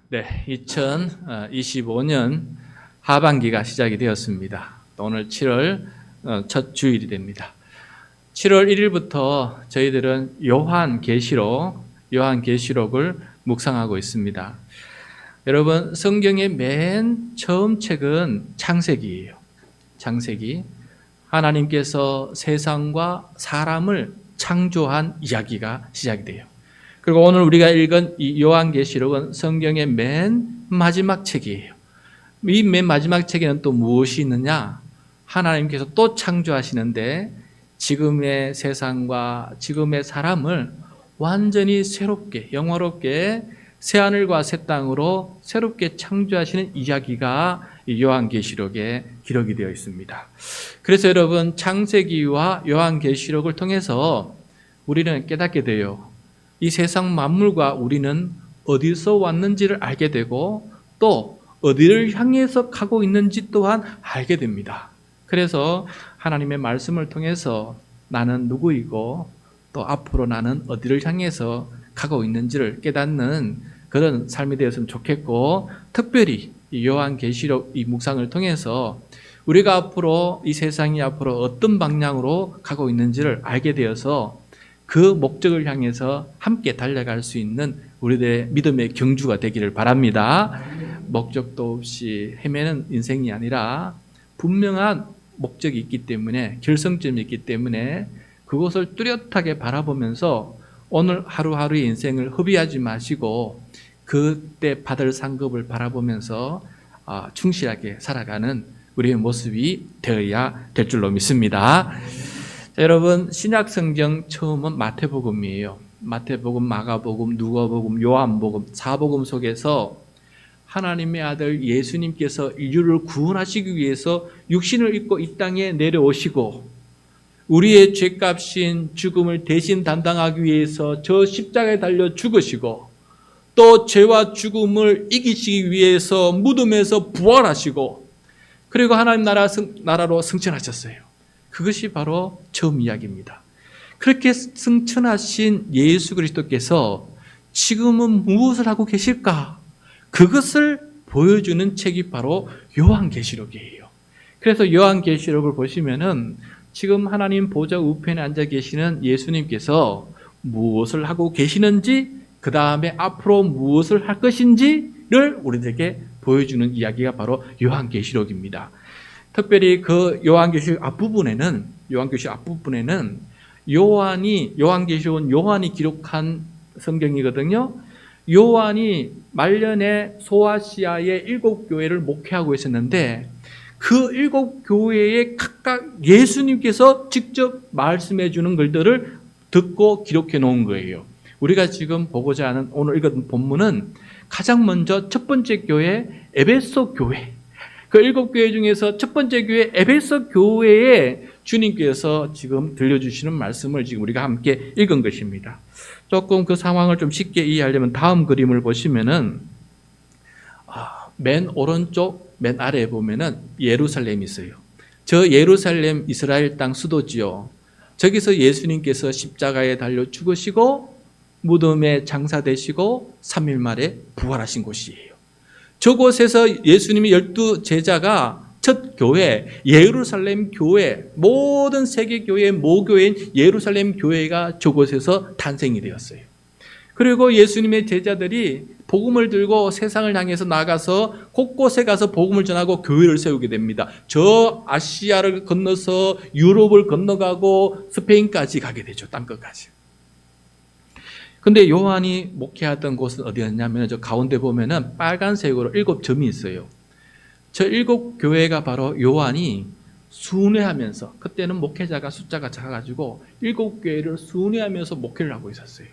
네, 2025년 하반기가 시작이 되었습니다. 오늘 7월 첫 주일이 됩니다. 7월 1일부터 저희들은 요한계시록을 묵상하고 있습니다. 여러분, 성경의 맨 처음 책은 창세기예요. 창세기. 하나님께서 세상과 사람을 창조한 이야기가 시작이 돼요. 그리고 오늘 우리가 읽은 이 요한계시록은 성경의 맨 마지막 책이에요. 이 맨 마지막 책에는 또 무엇이 있느냐? 하나님께서 또 창조하시는데 지금의 세상과 지금의 사람을 완전히 새롭게, 영화롭게 새하늘과 새 땅으로 새롭게 창조하시는 이야기가 이 요한계시록에 기록이 되어 있습니다. 그래서 여러분, 창세기와 요한계시록을 통해서 우리는 깨닫게 돼요. 이 세상 만물과 우리는 어디서 왔는지를 알게 되고 또 어디를 향해서 가고 있는지 또한 알게 됩니다. 그래서 하나님의 말씀을 통해서 나는 누구이고 또 앞으로 나는 어디를 향해서 가고 있는지를 깨닫는 그런 삶이 되었으면 좋겠고, 특별히 이 요한계시록 이 묵상을 통해서 우리가 앞으로 이 세상이 앞으로 어떤 방향으로 가고 있는지를 알게 되어서 그 목적을 향해서 함께 달려갈 수 있는 우리들의 믿음의 경주가 되기를 바랍니다. 목적도 없이 헤매는 인생이 아니라 분명한 목적이 있기 때문에, 결성점이 있기 때문에 그것을 뚜렷하게 바라보면서 오늘 하루하루의 인생을 허비하지 마시고 그때 받을 상급을 바라보면서 충실하게 살아가는 우리의 모습이 되어야 될 줄로 믿습니다. 자, 여러분, 신약 성경 처음은 마태복음이에요. 마태복음, 마가복음, 누가복음, 요한복음, 사복음 속에서 하나님의 아들 예수님께서 인류를 구원하시기 위해서 육신을 입고 이 땅에 내려오시고 우리의 죄값인 죽음을 대신 담당하기 위해서 저 십자가에 달려 죽으시고 또 죄와 죽음을 이기시기 위해서 무덤에서 부활하시고 그리고 하나님 나라로 승천하셨어요. 그것이 바로 처음 이야기입니다. 그렇게 승천하신 예수 그리스도께서 지금은 무엇을 하고 계실까? 그것을 보여주는 책이 바로 요한계시록이에요. 그래서 요한계시록을 보시면은 지금 하나님 보좌 우편에 앉아 계시는 예수님께서 무엇을 하고 계시는지, 그 다음에 앞으로 무엇을 할 것인지를 우리들에게 보여주는 이야기가 바로 요한계시록입니다. 특별히 그 요한계시록 앞부분에는 요한계시록은 요한이 기록한 성경이거든요. 요한이 말년에 소아시아의 7교회를 목회하고 있었는데 그 7교회에 각각 예수님께서 직접 말씀해 주는 글들을 듣고 기록해 놓은 거예요. 우리가 지금 보고자 하는 오늘 읽은 본문은 가장 먼저 첫 번째 교회 에베소 교회, 그 7교회 중에서 첫 번째 교회 에베소 교회에 주님께서 지금 들려주시는 말씀을 지금 우리가 함께 읽은 것입니다. 조금 그 상황을 좀 쉽게 이해하려면 다음 그림을 보시면은 맨 오른쪽 맨 아래에 보면은 예루살렘이 있어요. 저 예루살렘 이스라엘 땅 수도지요. 저기서 예수님께서 십자가에 달려 죽으시고 무덤에 장사되시고 3일 만에 부활하신 곳이에요. 저곳에서 예수님이 12 제자가 첫 교회, 예루살렘 교회, 모든 세계 교회의 모교회인 예루살렘 교회가 저곳에서 탄생이 되었어요. 그리고 예수님의 제자들이 복음을 들고 세상을 향해서 나가서 곳곳에 가서 복음을 전하고 교회를 세우게 됩니다. 저 아시아를 건너서 유럽을 건너가고 스페인까지 가게 되죠. 땅끝까지. 근데 요한이 목회하던 곳은 어디였냐면 저 가운데 보면은 빨간색으로 7점이 있어요. 저 7교회가 바로 요한이 순회하면서, 그때는 목회자가 숫자가 작아가지고 7교회를 순회하면서 목회를 하고 있었어요.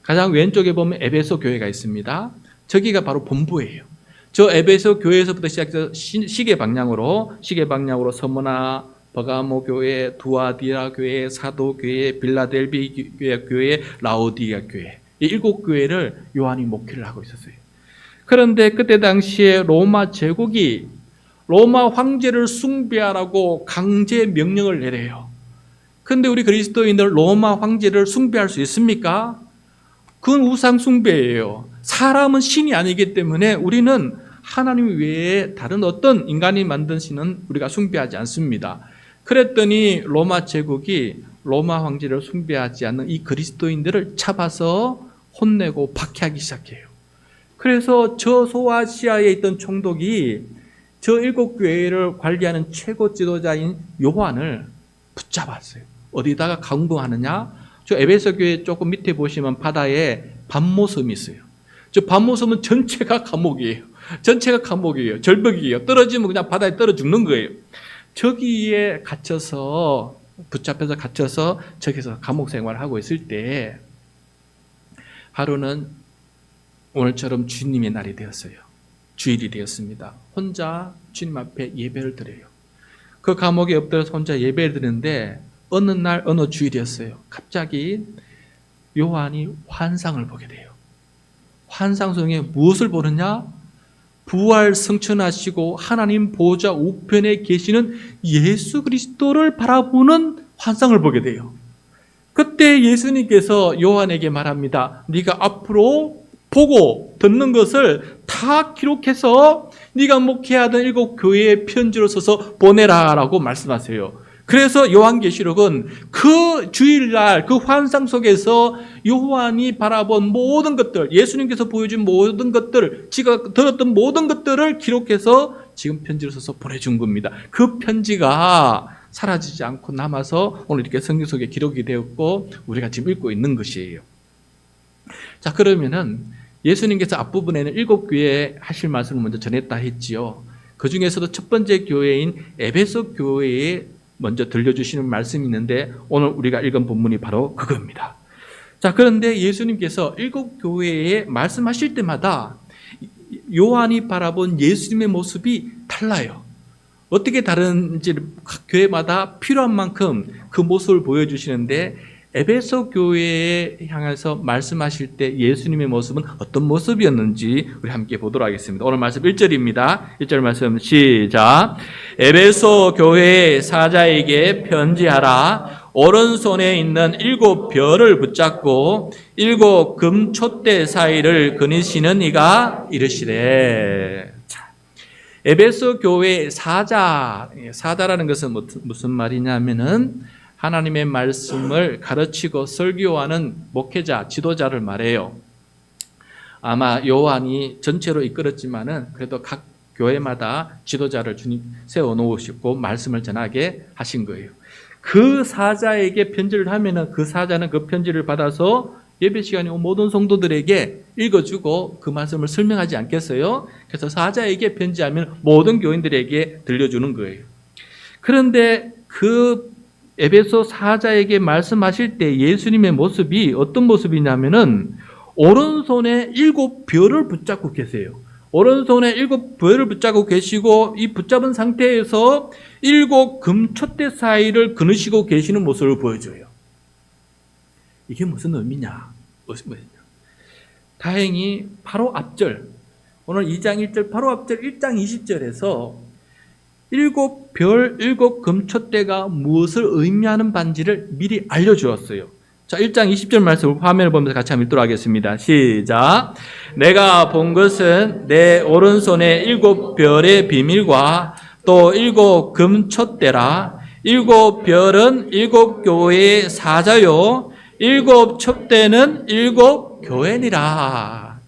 가장 왼쪽에 보면 에베소 교회가 있습니다. 저기가 바로 본부예요. 저 에베소 교회에서부터 시작해서 시계 방향으로 서머나, 버가모 교회, 두아디라 교회, 사도 교회, 빌라델비 교회, 라오디아 교회, 이 7교회를 요한이 목회를 하고 있었어요. 그런데 그때 당시에 로마 제국이 로마 황제를 숭배하라고 강제 명령을 내려요. 그런데 우리 그리스도인들 로마 황제를 숭배할 수 있습니까? 그건 우상 숭배예요. 사람은 신이 아니기 때문에 우리는 하나님 외에 다른 어떤 인간이 만든 신은 우리가 숭배하지 않습니다. 그랬더니 로마 제국이 로마 황제를 숭배하지 않는 이 그리스도인들을 잡아서 혼내고 박해하기 시작해요. 그래서 저 소아시아에 있던 총독이 저 7교회를 관리하는 최고 지도자인 요한을 붙잡았어요. 어디다가 감금하느냐? 저 에베소 교회 조금 밑에 보시면 바다에 밤모섬이 있어요. 저 밤모섬은 전체가 감옥이에요. 전체가 감옥이에요. 절벽이에요. 떨어지면 그냥 바다에 떨어 죽는 거예요. 저기에 갇혀서 붙잡혀서 갇혀서 저기서 감옥 생활을 하고 있을 때 하루는 오늘처럼 주님의 날이 되었어요. 주일이 되었습니다. 혼자 주님 앞에 예배를 드려요. 그 감옥에 엎드려서 혼자 예배를 드리는데 어느 날 어느 주일이었어요. 갑자기 요한이 환상을 보게 돼요. 환상 속에 무엇을 보느냐? 부활 승천하시고 하나님 보좌 우편에 계시는 예수 그리스도를 바라보는 환상을 보게 돼요. 그때 예수님께서 요한에게 말합니다. 네가 앞으로 보고 듣는 것을 다 기록해서 네가 목회하던 7교회에 편지로 써서 보내라 라고 말씀하세요. 그래서 요한계시록은 그 주일날 그 환상 속에서 요한이 바라본 모든 것들, 예수님께서 보여준 모든 것들, 지가 들었던 모든 것들을 기록해서 지금 편지로 써서 보내준 겁니다. 그 편지가 사라지지 않고 남아서 오늘 이렇게 성경 속에 기록이 되었고 우리가 지금 읽고 있는 것이에요. 자, 그러면은 예수님께서 앞부분에는 7교회에 하실 말씀을 먼저 전했다 했지요. 그 중에서도 첫 번째 교회인 에베소 교회에 먼저 들려주시는 말씀이 있는데 오늘 우리가 읽은 본문이 바로 그겁니다. 자, 그런데 예수님께서 7교회에 말씀하실 때마다 요한이 바라본 예수님의 모습이 달라요. 어떻게 다른지 각 교회마다 필요한 만큼 그 모습을 보여주시는데 에베소 교회에 향해서 말씀하실 때 예수님의 모습은 어떤 모습이었는지 우리 함께 보도록 하겠습니다. 오늘 말씀 1절입니다. 1절 말씀 시작. 에베소 교회의 사자에게 편지하라. 오른손에 있는 7별을 붙잡고 7 금촛대 사이를 거니시는 이가 이르시되. 에베소 교회의 사자라는 것은 무슨 말이냐면은 하나님의 말씀을 가르치고 설교하는 목회자, 지도자를 말해요. 아마 요한이 전체로 이끌었지만은 그래도 각 교회마다 지도자를 주님 세워놓으시고 말씀을 전하게 하신 거예요. 그 사자에게 편지를 하면은 그 사자는 그 편지를 받아서 예배 시간에 온 모든 성도들에게 읽어주고 그 말씀을 설명하지 않겠어요? 그래서 사자에게 편지하면 모든 교인들에게 들려주는 거예요. 그런데 그 에베소 사자에게 말씀하실 때 예수님의 모습이 어떤 모습이냐면은 오른손에 7별을 붙잡고 계세요. 오른손에 7별을 붙잡고 계시고 이 붙잡은 상태에서 7 금촛대 사이를 거느시고 계시는 모습을 보여줘요. 이게 무슨 의미냐? 다행히 바로 앞절, 오늘 2장 1절 바로 앞절 1장 20절에서 7별 7 금촛대가 무엇을 의미하는 반지를 미리 알려주었어요. 자, 1장 20절 말씀 화면을 보면서 같이 한번 읽도록 하겠습니다. 시작. 내가 본 것은 내 오른손에 7별의 비밀과 또 7 금촛대라. 7별은 7교회의 사자요 7 촛대는 7 교회니라.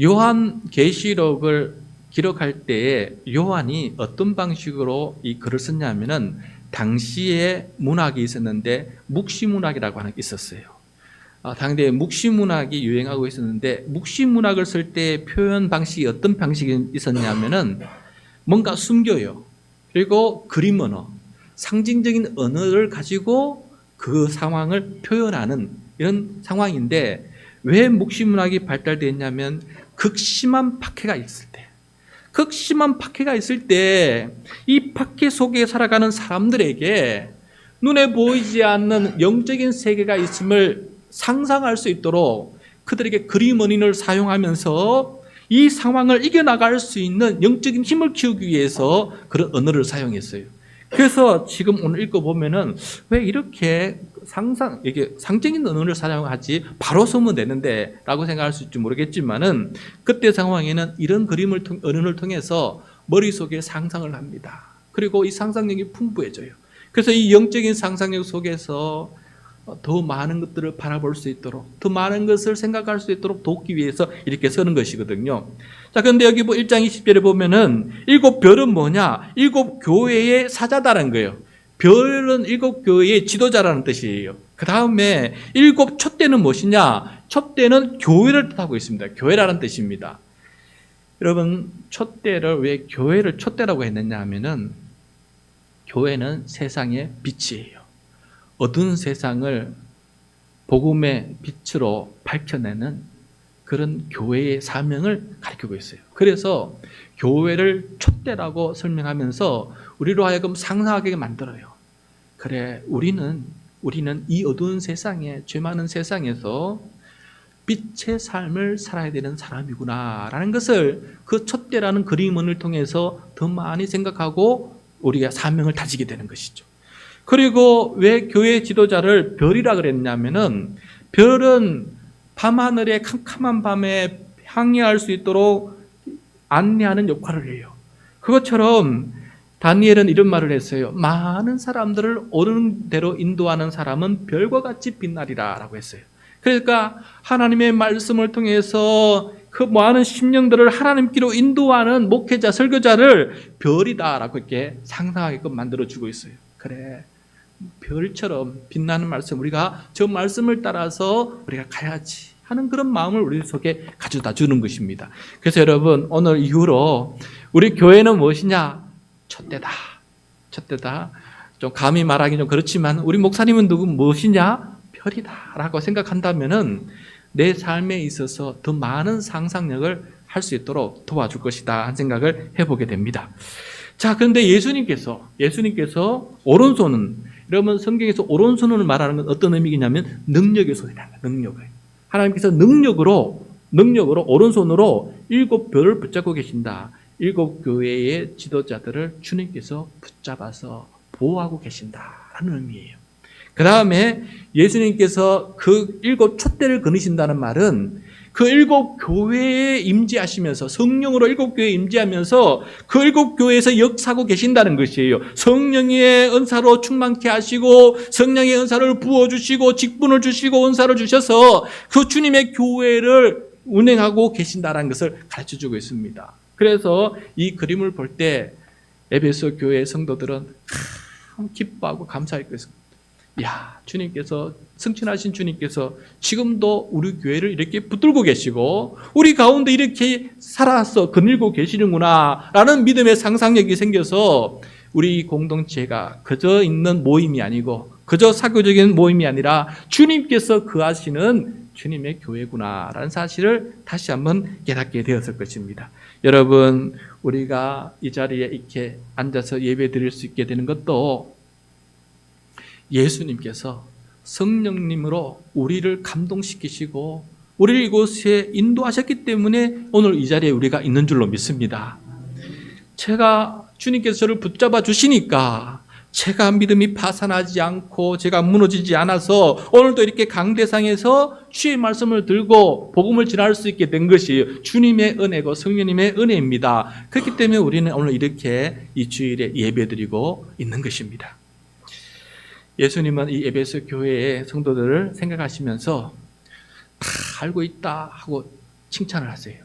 요한 계시록을 기록할 때에 요한이 어떤 방식으로 이 글을 썼냐면은 당시에 문학이 있었는데 묵시문학이라고 하는 게 있었어요. 당대에 묵시문학이 유행하고 있었는데 묵시문학을 쓸 때 표현 방식이 어떤 방식이 있었냐면은 뭔가 숨겨요. 그리고 그림 언어, 상징적인 언어를 가지고 그 상황을 표현하는 이런 상황인데 왜 묵시문학이 발달됐냐면 극심한 박해가 있을 때 극심한 박해가 있을 때 이 박해 속에 살아가는 사람들에게 눈에 보이지 않는 영적인 세계가 있음을 상상할 수 있도록 그들에게 그림 원인을 사용하면서 이 상황을 이겨나갈 수 있는 영적인 힘을 키우기 위해서 그런 언어를 사용했어요. 그래서 지금 오늘 읽어보면은 왜 이렇게 이게 상징인 언어를 사용하지 바로 쓰면 되는데 라고 생각할 수 있을지 모르겠지만은 그때 상황에는 이런 언어를 통해서 머릿속에 상상을 합니다. 그리고 이 상상력이 풍부해져요. 그래서 이 영적인 상상력 속에서 더 많은 것들을 바라볼 수 있도록, 더 많은 것을 생각할 수 있도록 돕기 위해서 이렇게 쓰는 것이거든요. 자, 그런데 여기 1장 20절에 보면은 7별은 뭐냐? 7교회의 사자다라는 거예요. 별은 7교회의 지도자라는 뜻이에요. 그 다음에 7 촛대는 무엇이냐? 촛대는 교회를 뜻하고 있습니다. 교회라는 뜻입니다. 여러분, 촛대를 왜 교회를 촛대라고 했느냐 하면은 교회는 세상의 빛이에요. 어두운 세상을 복음의 빛으로 밝혀내는 그런 교회의 사명을 가리키고 있어요. 그래서 교회를 촛대라고 설명하면서 우리로 하여금 상상하게 만들어요. 그래, 우리는 이 어두운 세상에, 죄 많은 세상에서 빛의 삶을 살아야 되는 사람이구나 라는 것을 그 촛대라는 그림을 통해서 더 많이 생각하고 우리가 사명을 다지게 되는 것이죠. 그리고 왜 교회 지도자를 별이라 그랬냐면은 별은 밤하늘의 캄캄한 밤에 항해할 수 있도록 안내하는 역할을 해요. 그것처럼 다니엘은 이런 말을 했어요. 많은 사람들을 옳은 대로 인도하는 사람은 별과 같이 빛나리라 라고 했어요. 그러니까 하나님의 말씀을 통해서 그 많은 심령들을 하나님께로 인도하는 목회자, 설교자를 별이다 라고 이렇게 상상하게끔 만들어주고 있어요. 그래, 별처럼 빛나는 말씀, 우리가 저 말씀을 따라서 우리가 가야지 하는 그런 마음을 우리 속에 가져다 주는 것입니다. 그래서 여러분, 오늘 이후로 우리 교회는 무엇이냐? 촛대다. 촛대다. 좀 감히 말하기 좀 그렇지만 우리 목사님은 무엇이냐? 별이다 라고 생각한다면은 내 삶에 있어서 더 많은 상상력을 할 수 있도록 도와줄 것이다 한 생각을 해보게 됩니다. 자, 그런데 예수님께서 오른손은, 여러분 성경에서 오른손을 말하는 건 어떤 의미냐면 능력의 손이라는 거예요. 능력을. 하나님께서 능력으로 오른손으로 7별을 붙잡고 계신다. 7교회의 지도자들을 주님께서 붙잡아서 보호하고 계신다라는 의미예요. 그 다음에 예수님께서 그 7 촛대를 거니신다는 말은 그 7교회에 임재하시면서, 성령으로 7교회에 임재하면서 그 7교회에서 역사하고 계신다는 것이에요. 성령의 은사로 충만케 하시고 성령의 은사를 부어주시고 직분을 주시고 은사를 주셔서 그 주님의 교회를 운행하고 계신다는 것을 가르쳐주고 있습니다. 그래서 이 그림을 볼 때 에베소 교회의 성도들은 참 기뻐하고 감사할 것입니다. 야, 주님께서, 승천하신 주님께서 지금도 우리 교회를 이렇게 붙들고 계시고 우리 가운데 이렇게 살아서 거닐고 계시는구나 라는 믿음의 상상력이 생겨서 우리 공동체가 그저 있는 모임이 아니고 그저 사교적인 모임이 아니라 주님께서 거하시는 주님의 교회구나 라는 사실을 다시 한번 깨닫게 되었을 것입니다. 여러분, 우리가 이 자리에 이렇게 앉아서 예배 드릴 수 있게 되는 것도 예수님께서 성령님으로 우리를 감동시키시고 우리를 이곳에 인도하셨기 때문에 오늘 이 자리에 우리가 있는 줄로 믿습니다. 제가 주님께서 저를 붙잡아 주시니까 제가 믿음이 파산하지 않고 제가 무너지지 않아서 오늘도 이렇게 강대상에서 주의 말씀을 들고 복음을 전할 수 있게 된 것이 주님의 은혜고 성령님의 은혜입니다. 그렇기 때문에 우리는 오늘 이렇게 이 주일에 예배드리고 있는 것입니다. 예수님은 이 에베소 교회의 성도들을 생각하시면서 다 알고 있다 하고 칭찬을 하세요.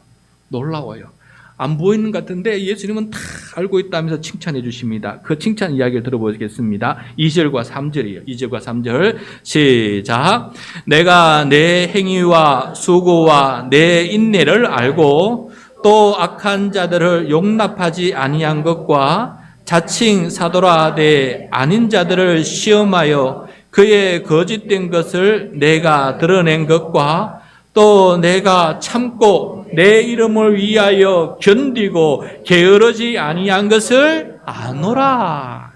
놀라워요. 안 보이는 것 같은데 예수님은 다 알고 있다면서 칭찬해 주십니다. 그 칭찬 이야기를 들어보겠습니다. 2절과 3절이에요. 2절과 3절 시작. 내가 내 행위와 수고와 내 인내를 알고 또 악한 자들을 용납하지 아니한 것과 자칭 사도라 하되 아닌 자들을 시험하여 그의 거짓된 것을 내가 드러낸 것과 또 내가 참고 내 이름을 위하여 견디고 게으르지 아니한 것을 아노라.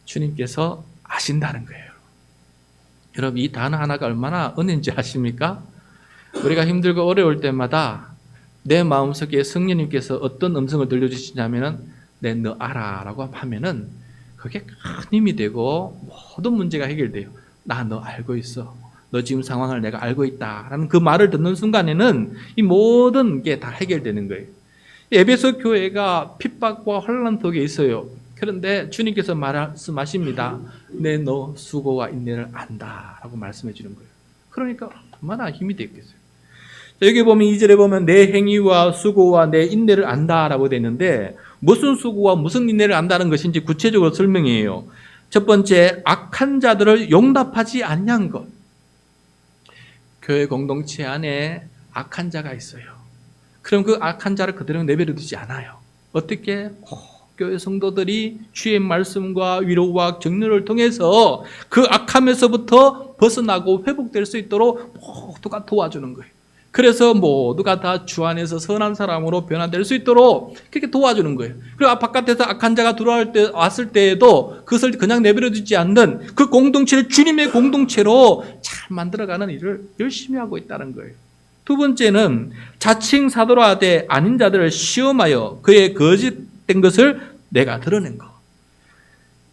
주님께서 아신다는 거예요. 여러분, 이 단어 하나가 얼마나 은혜인지 아십니까? 우리가 힘들고 어려울 때마다 내 마음속에 성령님께서 어떤 음성을 들려주시냐면은 너 알아 라고 하면은 그게 큰 힘이 되고 모든 문제가 해결돼요. 나 너 알고 있어. 너 지금 상황을 내가 알고 있다라는 그 말을 듣는 순간에는 이 모든 게 다 해결되는 거예요. 에베소 교회가 핍박과 혼란 속에 있어요. 그런데 주님께서 말씀하십니다. 내 너 수고와 인내를 안다라고 말씀해 주는 거예요. 그러니까 얼마나 힘이 되겠어요. 여기 보면 2절에 보면 내 행위와 수고와 내 인내를 안다라고 되어 있는데 무슨 수고와 무슨 인내를 안다는 것인지 구체적으로 설명해요. 첫 번째, 악한 자들을 용납하지 아니한 것. 교회 공동체 안에 악한 자가 있어요. 그럼 그 악한 자를 그대로 내버려 두지 않아요. 어떻게? 교회 성도들이 주의 말씀과 위로와 격려를 통해서 그 악함에서부터 벗어나고 회복될 수 있도록 모두가 도와주는 거예요. 그래서 모두가 다 주 안에서 선한 사람으로 변화될 수 있도록 그렇게 도와주는 거예요. 그리고 바깥에서 악한 자가 왔을 때에도 그것을 그냥 내버려 두지 않는 그 공동체를 주님의 공동체로 잘 만들어가는 일을 열심히 하고 있다는 거예요. 두 번째는 자칭 사도라 하되 아닌 자들을 시험하여 그의 거짓된 것을 내가 드러낸 거.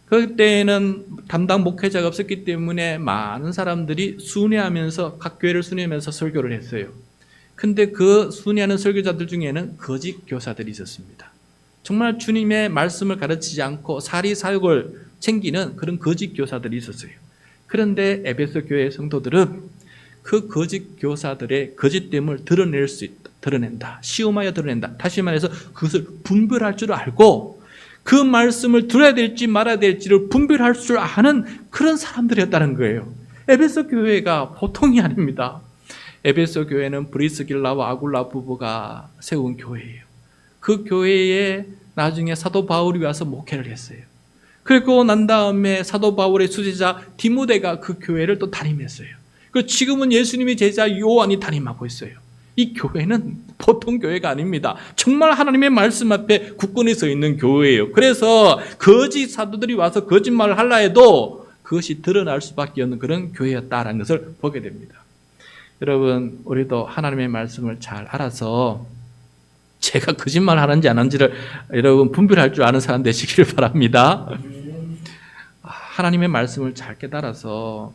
그때는 담당 목회자가 없었기 때문에 많은 사람들이 순회하면서 각 교회를 순회하면서 설교를 했어요. 근데 그 순회하는 설교자들 중에는 거짓 교사들이 있었습니다. 정말 주님의 말씀을 가르치지 않고 사리 사욕을 챙기는 그런 거짓 교사들이 있었어요. 그런데 에베소 교회 성도들은 그 거짓 교사들의 거짓됨을 드러낸다. 시험하여 드러낸다. 다시 말해서 그것을 분별할 줄 알고 그 말씀을 들어야 될지 말아야 될지를 분별할 줄 아는 그런 사람들이었다는 거예요. 에베소 교회가 보통이 아닙니다. 에베소 교회는 브리스길라와 아굴라 부부가 세운 교회예요. 그 교회에 나중에 사도 바울이 와서 목회를 했어요. 그리고 난 다음에 사도 바울의 수제자 디모데가 그 교회를 또 담임했어요. 그리고 지금은 예수님의 제자 요한이 담임하고 있어요. 이 교회는 보통 교회가 아닙니다. 정말 하나님의 말씀 앞에 굳건히 서 있는 교회예요. 그래서 거짓 사도들이 와서 거짓말을 하려 해도 그것이 드러날 수밖에 없는 그런 교회였다라는 것을 보게 됩니다. 여러분, 우리도 하나님의 말씀을 잘 알아서 제가 거짓말 하는지 안 하는지를 여러분 분별할 줄 아는 사람 되시기를 바랍니다. 하나님의 말씀을 잘 깨달아서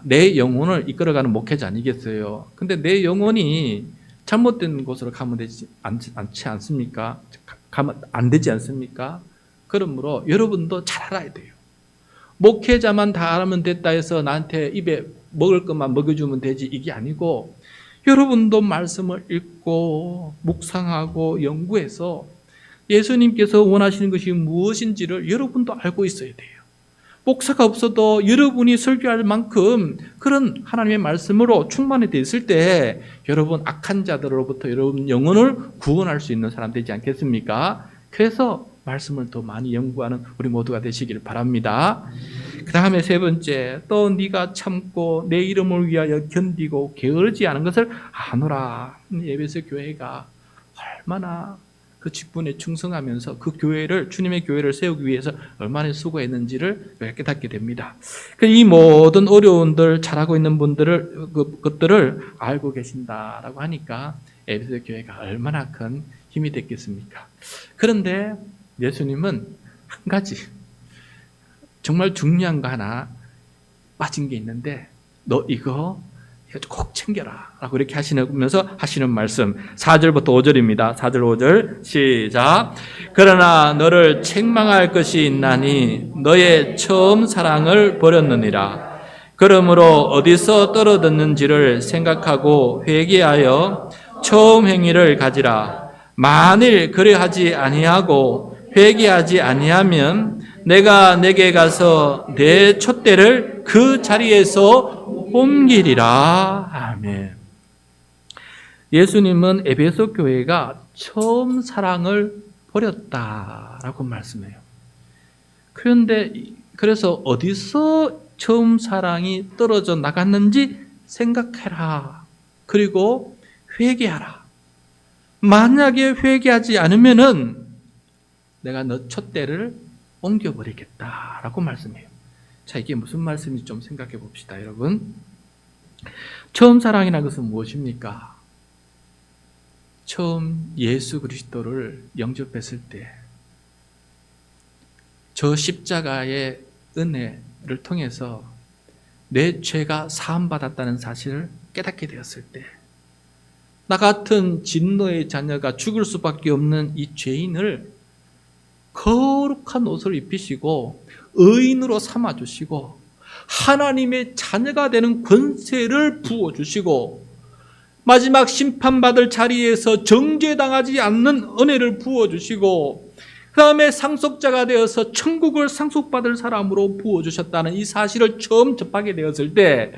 내 영혼을 이끌어가는 목회자 아니겠어요? 근데 내 영혼이 잘못된 곳으로 가면 되지 않지 않습니까? 가면 안 되지 않습니까? 그러므로 여러분도 잘 알아야 돼요. 목회자만 다 알면 됐다 해서 나한테 입에 먹을 것만 먹여주면 되지 이게 아니고 여러분도 말씀을 읽고 묵상하고 연구해서 예수님께서 원하시는 것이 무엇인지를 여러분도 알고 있어야 돼요. 목사가 없어도 여러분이 설교할 만큼 그런 하나님의 말씀으로 충만이 되어 있을 때 여러분 악한 자들로부터 여러분 영혼을 구원할 수 있는 사람 되지 않겠습니까? 그래서 말씀을 더 많이 연구하는 우리 모두가 되시기를 바랍니다. 그 다음에 세 번째, 또 네가 참고 내 이름을 위하여 견디고 게으르지 않은 것을 아노라. 에베소 교회가 얼마나 그 직분에 충성하면서 그 교회를 주님의 교회를 세우기 위해서 얼마나 수고했는지를 깨닫게 됩니다. 이 모든 어려움들 잘하고 있는 분들을 그것들을 알고 계신다라고 하니까 에베소 교회가 얼마나 큰 힘이 됐겠습니까? 그런데 예수님은 한 가지 정말 중요한 거 하나 빠진 게 있는데 너 이거 꼭 챙겨라 라고 이렇게 하시면서 하시는 말씀 4절부터 5절입니다. 4절 5절 시작. 그러나 너를 책망할 것이 있나니 너의 처음 사랑을 버렸느니라. 그러므로 어디서 떨어졌는지를 생각하고 회개하여 처음 행위를 가지라. 만일 그리하지 아니하고 회개하지 아니하면 내가 내게 가서 내 촛대를 그 자리에서 옮기리라. 아멘. 예수님은 에베소 교회가 처음 사랑을 버렸다라고 말씀해요. 그런데 그래서 어디서 처음 사랑이 떨어져 나갔는지 생각해라. 그리고 회개하라. 만약에 회개하지 않으면은 내가 너 촛대를 옮겨버리겠다라고 말씀해요. 자, 이게 무슨 말씀인지 좀 생각해 봅시다, 여러분. 처음 사랑이라는 것은 무엇입니까? 처음 예수 그리스도를 영접했을 때 저 십자가의 은혜를 통해서 내 죄가 사함받았다는 사실을 깨닫게 되었을 때, 나 같은 진노의 자녀가 죽을 수밖에 없는 이 죄인을 거룩한 옷을 입히시고 의인으로 삼아주시고 하나님의 자녀가 되는 권세를 부어주시고 마지막 심판받을 자리에서 정죄당하지 않는 은혜를 부어주시고 그 다음에 상속자가 되어서 천국을 상속받을 사람으로 부어주셨다는 이 사실을 처음 접하게 되었을 때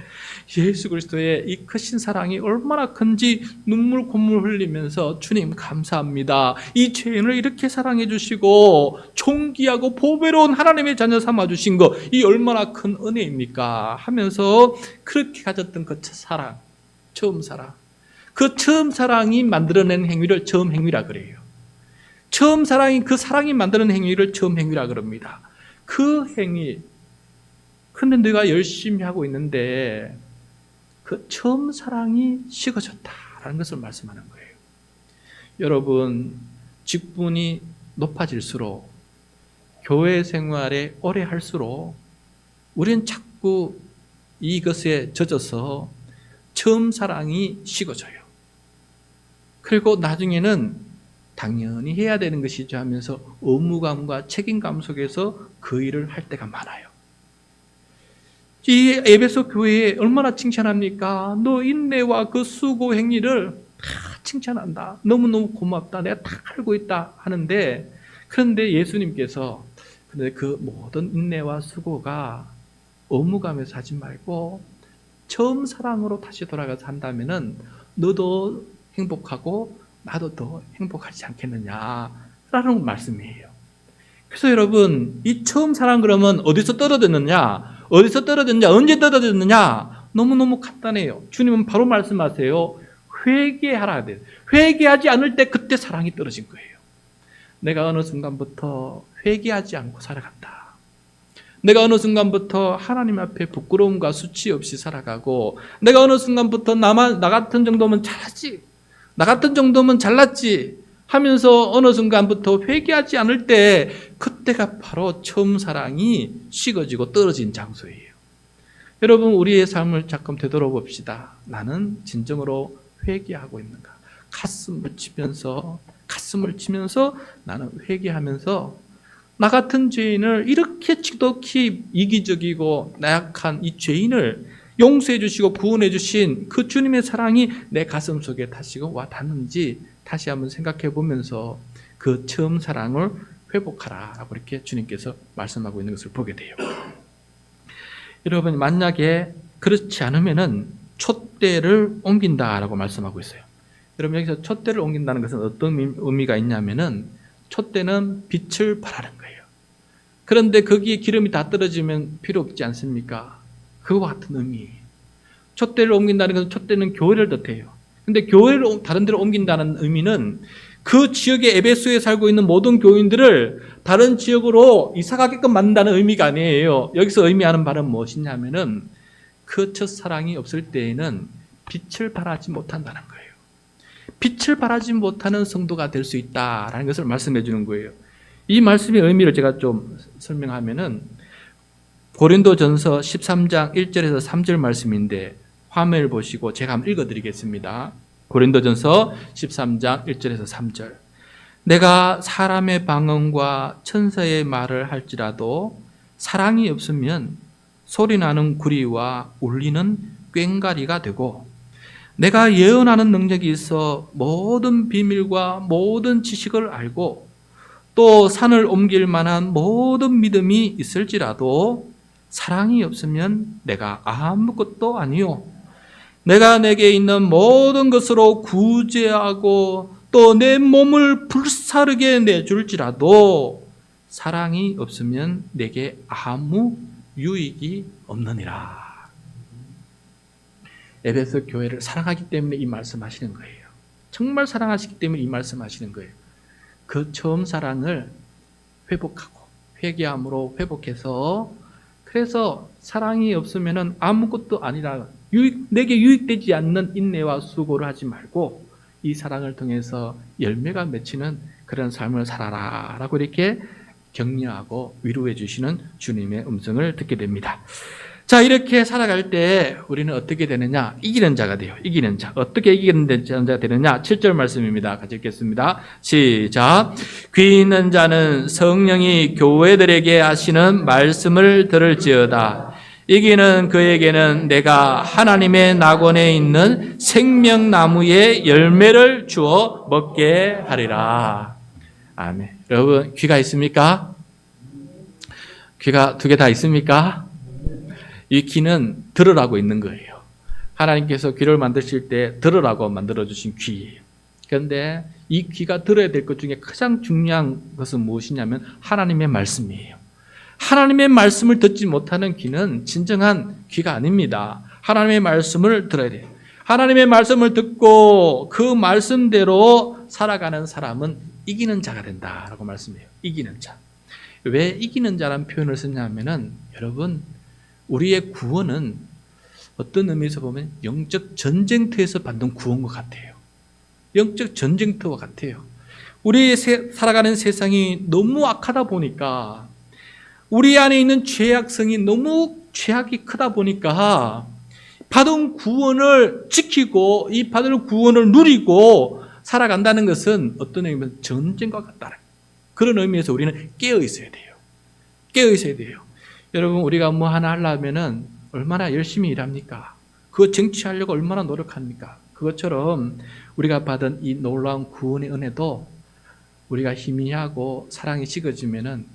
예수 그리스도의 이 크신 사랑이 얼마나 큰지 눈물 콧물 흘리면서 주님 감사합니다. 이 죄인을 이렇게 사랑해 주시고 존귀하고 보배로운 하나님의 자녀 삼아 주신 거, 이 얼마나 큰 은혜입니까 하면서 그렇게 가졌던 그 사랑, 처음 사랑, 그 처음 사랑이 만들어낸 행위를 처음 행위라 그래요. 처음 사랑이, 그 사랑이 만드는 행위를 처음 행위라 그럽니다. 그 행위, 근데 내가 열심히 하고 있는데 그 처음 사랑이 식어졌다라는 것을 말씀하는 거예요. 여러분, 직분이 높아질수록, 교회 생활에 오래 할수록 우리는 자꾸 이것에 젖어서 처음 사랑이 식어져요. 그리고 나중에는 당연히 해야 되는 것이죠 하면서 의무감과 책임감 속에서 그 일을 할 때가 많아요. 이 에베소 교회에 얼마나 칭찬합니까? 너 인내와 그 수고 행위를 다 칭찬한다. 너무너무 고맙다. 내가 다 알고 있다 하는데, 그런데 예수님께서 근데 그 모든 인내와 수고가 의무감에서 하지 말고 처음 사랑으로 다시 돌아가서 한다면은 너도 행복하고 나도 더 행복하지 않겠느냐라는 말씀이에요. 그래서 여러분, 이 처음 사랑 그러면 어디서 떨어졌느냐? 어디서 떨어졌느냐? 언제 떨어졌느냐? 너무너무 간단해요. 주님은 바로 말씀하세요. 회개하라 돼요. 회개하지 않을 때 그때 사랑이 떨어진 거예요. 내가 어느 순간부터 회개하지 않고 살아간다. 내가 어느 순간부터 하나님 앞에 부끄러움과 수치 없이 살아가고, 내가 어느 순간부터 나 같은 정도면 잘하지, 나 같은 정도면 잘났지 하면서 어느 순간부터 회개하지 않을 때 그때가 바로 처음 사랑이 식어지고 떨어진 장소예요. 여러분, 우리의 삶을 잠깐 되돌아봅시다. 나는 진정으로 회개하고 있는가? 가슴을 치면서 나는 회개하면서 나 같은 죄인을 이렇게 지독히 이기적이고 나약한 이 죄인을 용서해 주시고 구원해 주신 그 주님의 사랑이 내 가슴 속에 다시 와 닿는지 다시 한번 생각해 보면서 그 처음 사랑을 회복하라라고 이렇게 주님께서 말씀하고 있는 것을 보게 돼요. 여러분, 만약에 그렇지 않으면은 촛대를 옮긴다라고 말씀하고 있어요. 여러분, 여기서 촛대를 옮긴다는 것은 어떤 의미가 있냐면은 촛대는 빛을 발하는 거예요. 그런데 거기에 기름이 다 떨어지면 필요 없지 않습니까? 그와 같은 의미예요. 촛대를 옮긴다는 것은, 촛대는 교회를 뜻해요. 근데 교회를 다른 데로 옮긴다는 의미는 그 지역의 에베소에 살고 있는 모든 교인들을 다른 지역으로 이사가게끔 만든다는 의미가 아니에요. 여기서 의미하는 바는 무엇이냐면은 그 첫사랑이 없을 때에는 빛을 발하지 못한다는 거예요. 빛을 발하지 못하는 성도가 될 수 있다라는 것을 말씀해 주는 거예요. 이 말씀의 의미를 제가 좀 설명하면은 고린도전서 13장 1절에서 3절 말씀인데 화면을 보시고 제가 한번 읽어드리겠습니다. 고린도전서 13장 1절에서 3절. 내가 사람의 방언과 천사의 말을 할지라도 사랑이 없으면 소리나는 구리와 울리는 꽹과리가 되고, 내가 예언하는 능력이 있어 모든 비밀과 모든 지식을 알고 또 산을 옮길 만한 모든 믿음이 있을지라도 사랑이 없으면 내가 아무것도 아니요, 내가 내게 있는 모든 것으로 구제하고 또 내 몸을 불사르게 내줄지라도 사랑이 없으면 내게 아무 유익이 없느니라. 에베소 교회를 사랑하기 때문에 이 말씀하시는 거예요. 정말 사랑하시기 때문에 이 말씀하시는 거예요. 그 처음 사랑을 회복하고 회개함으로 회복해서, 그래서 사랑이 없으면 아무것도 아니라 내게 유익되지 않는 인내와 수고를 하지 말고 이 사랑을 통해서 열매가 맺히는 그런 삶을 살아라 라고 이렇게 격려하고 위로해 주시는 주님의 음성을 듣게 됩니다. 자, 이렇게 살아갈 때 우리는 어떻게 되느냐? 이기는 자가 돼요. 이기는 자. 어떻게 이기는 자가 되느냐? 7절 말씀입니다. 같이 읽겠습니다. 시작. 귀 있는 자는 성령이 교회들에게 하시는 말씀을 들을지어다. 이기는 그에게는 내가 하나님의 낙원에 있는 생명나무의 열매를 주어 먹게 하리라. 아멘. 여러분, 귀가 있습니까? 귀가 두 개 다 있습니까? 이 귀는 들으라고 있는 거예요. 하나님께서 귀를 만드실 때 들으라고 만들어주신 귀예요. 그런데 이 귀가 들어야 될 것 중에 가장 중요한 것은 무엇이냐면 하나님의 말씀이에요. 하나님의 말씀을 듣지 못하는 귀는 진정한 귀가 아닙니다. 하나님의 말씀을 들어야 돼요. 하나님의 말씀을 듣고 그 말씀대로 살아가는 사람은 이기는 자가 된다라고 말씀해요. 이기는 자. 왜 이기는 자라는 표현을 쓰냐면은 여러분, 우리의 구원은 어떤 의미에서 보면 영적 전쟁터에서 받는 구원과 같아요. 영적 전쟁터와 같아요. 우리 살아가는 세상이 너무 악하다 보니까, 우리 안에 있는 죄악성이 너무 죄악이 크다 보니까 받은 구원을 지키고 이 받은 구원을 누리고 살아간다는 것은 어떤 의미에서 전쟁과 같다. 그런 의미에서 우리는 깨어 있어야 돼요. 깨어 있어야 돼요. 여러분, 우리가 뭐 하나 하려면은 얼마나 열심히 일합니까? 그거 쟁취하려고 얼마나 노력합니까? 그것처럼 우리가 받은 이 놀라운 구원의 은혜도 우리가 희미하고 사랑이 식어지면은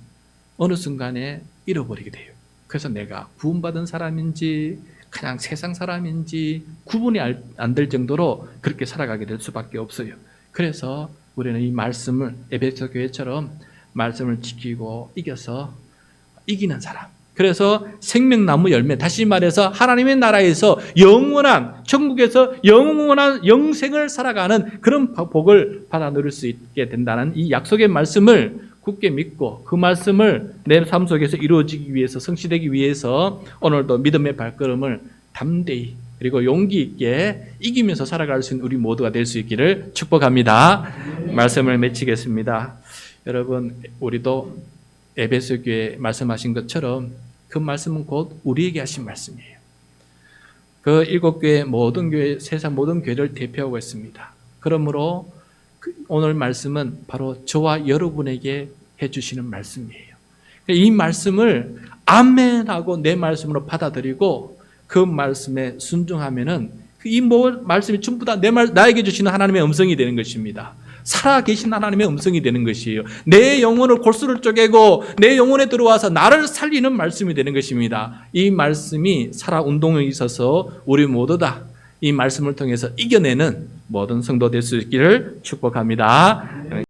어느 순간에 잃어버리게 돼요. 그래서 내가 구원받은 사람인지 그냥 세상 사람인지 구분이 안 될 정도로 그렇게 살아가게 될 수밖에 없어요. 그래서 우리는 이 말씀을 에베소 교회처럼 말씀을 지키고 이겨서 이기는 사람. 그래서 생명나무 열매, 다시 말해서 하나님의 나라에서 영원한, 천국에서 영원한 영생을 살아가는 그런 복을 받아 누릴 수 있게 된다는 이 약속의 말씀을 굳게 믿고 그 말씀을 내 삶 속에서 이루어지기 위해서, 성취되기 위해서 오늘도 믿음의 발걸음을 담대히 그리고 용기 있게 이기면서 살아갈 수 있는 우리 모두가 될 수 있기를 축복합니다. 말씀을 맺히겠습니다. 여러분, 우리도 에베소 교회 말씀하신 것처럼 그 말씀은 곧 우리에게 하신 말씀이에요. 그 7교회 모든 교회, 세상 모든 교회를 대표하고 있습니다. 그러므로 오늘 말씀은 바로 저와 여러분에게 해주시는 말씀이에요. 이 말씀을 아멘하고 내 말씀으로 받아들이고 그 말씀에 순종하면은 이 말씀이 전부 다 나에게 주시는 하나님의 음성이 되는 것입니다. 살아계신 하나님의 음성이 되는 것이에요. 내 영혼을 골수를 쪼개고 내 영혼에 들어와서 나를 살리는 말씀이 되는 것입니다. 이 말씀이 살아 운동에 있어서 우리 모두 다 이 말씀을 통해서 이겨내는 모든 성도 될 수 있기를 축복합니다.